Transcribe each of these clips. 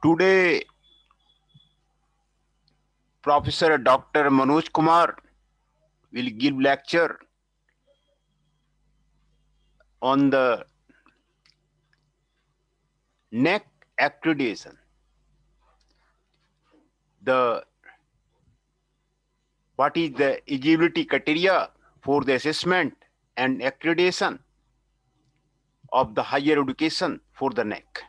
Today, Professor Dr. Manoj Kumar will give lecture on the NEC accreditation. The what is the eligibility criteria for the assessment and accreditation of the higher education for the NEC.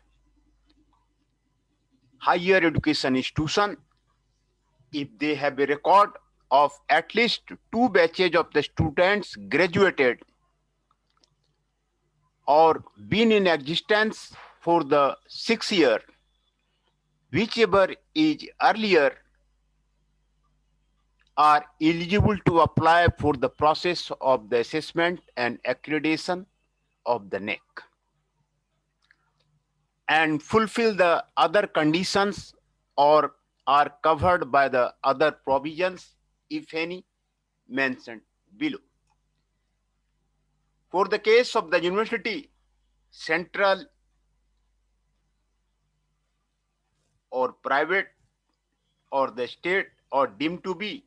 Higher education institution, if they have a record of at least 2 batches of the students graduated or been in existence for the 6 year, whichever is earlier, are eligible to apply for the process of the assessment and accreditation of the NEC and fulfill the other conditions or are covered by the other provisions, if any, mentioned below. For the case of the university, central or private or the state or deemed to be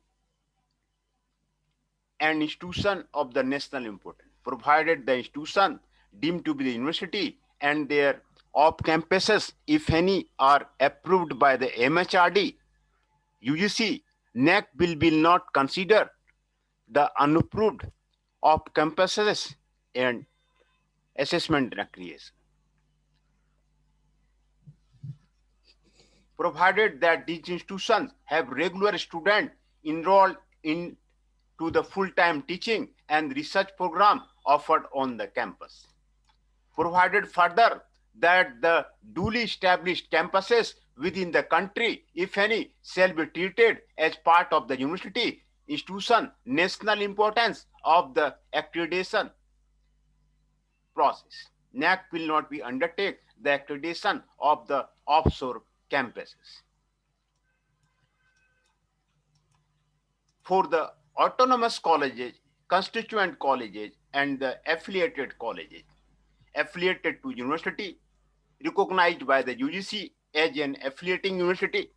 an institution of the national importance, provided the institution deemed to be the university and their off campuses, if any, are approved by the MHRD, UGC, NEC will not consider the unapproved off campuses and assessment recreation. Provided that these institutions have regular students enrolled in to the full-time teaching and research program offered on the campus. Provided further that the duly established campuses within the country, if any, shall be treated as part of the university institution national importance of the accreditation process. NAC will not be undertake the accreditation of the offshore campuses. For the autonomous colleges, constituent colleges, and the affiliated colleges, affiliated to university, recognized by the UGC as an affiliating university,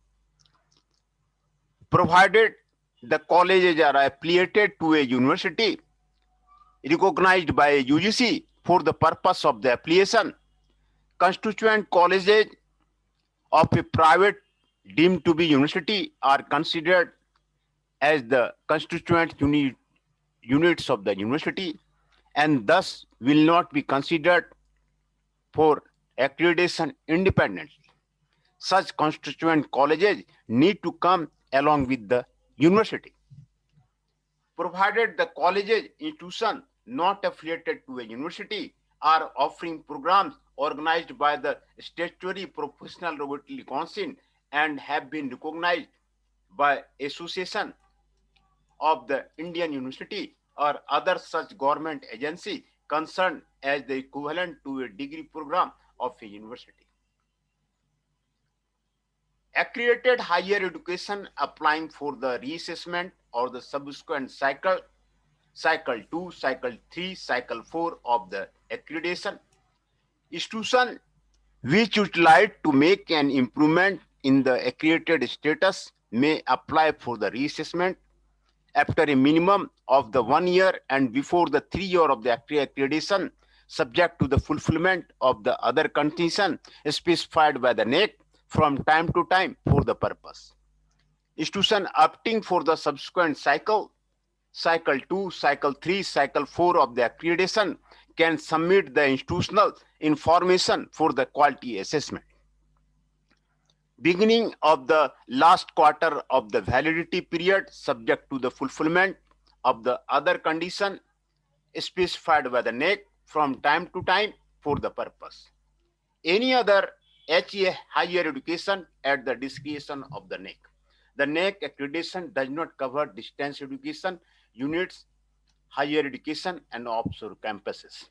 provided the colleges are affiliated to a university recognized by a UGC for the purpose of the affiliation, constituent colleges of a private deemed to be university are considered as the constituent units of the university and thus will not be considered for accreditation independently. Such constituent colleges need to come along with the university. Provided the colleges, institutions not affiliated to a university are offering programs organized by the statutory professional regulatory council and have been recognized by association of the Indian University or other such government agency concerned as the equivalent to a degree program of a university. Accredited higher education applying for the reassessment or the subsequent cycle 2, cycle 3, cycle 4 of the accreditation. Institution which would like to make an improvement in the accredited status may apply for the reassessment after a minimum of the 1 year and before the 3 year of the accreditation, subject to the fulfillment of the other conditions specified by the NEC from time to time for the purpose. Institution opting for the subsequent cycle 2, cycle 3, cycle 4 of the accreditation can submit the institutional information for the quality assessment. Beginning of the last quarter of the validity period subject to the fulfillment of the other condition specified by the NEC from time to time for the purpose. Any other HA higher education at the discretion of the NEC. The NEC accreditation does not cover distance education units, higher education, and offshore campuses.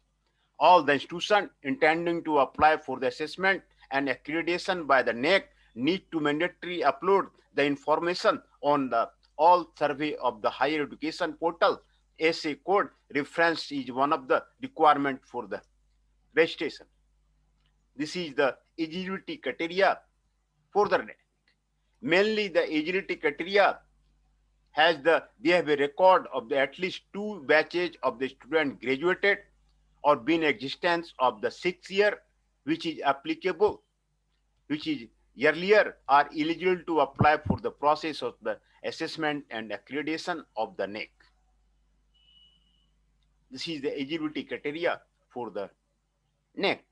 All the institutions intending to apply for the assessment and accreditation by the NEC need to mandatorily upload the information on the all survey of the higher education portal. SA code reference is one of the requirement for the registration. This is the eligibility criteria for the NEC. Mainly the eligibility criteria they have a record of at least 2 batches of the student graduated or been existence of the 6th year, which is applicable, which is earlier, are eligible to apply for the process of the assessment and accreditation of the NEC. This is the eligibility criteria for the NEC.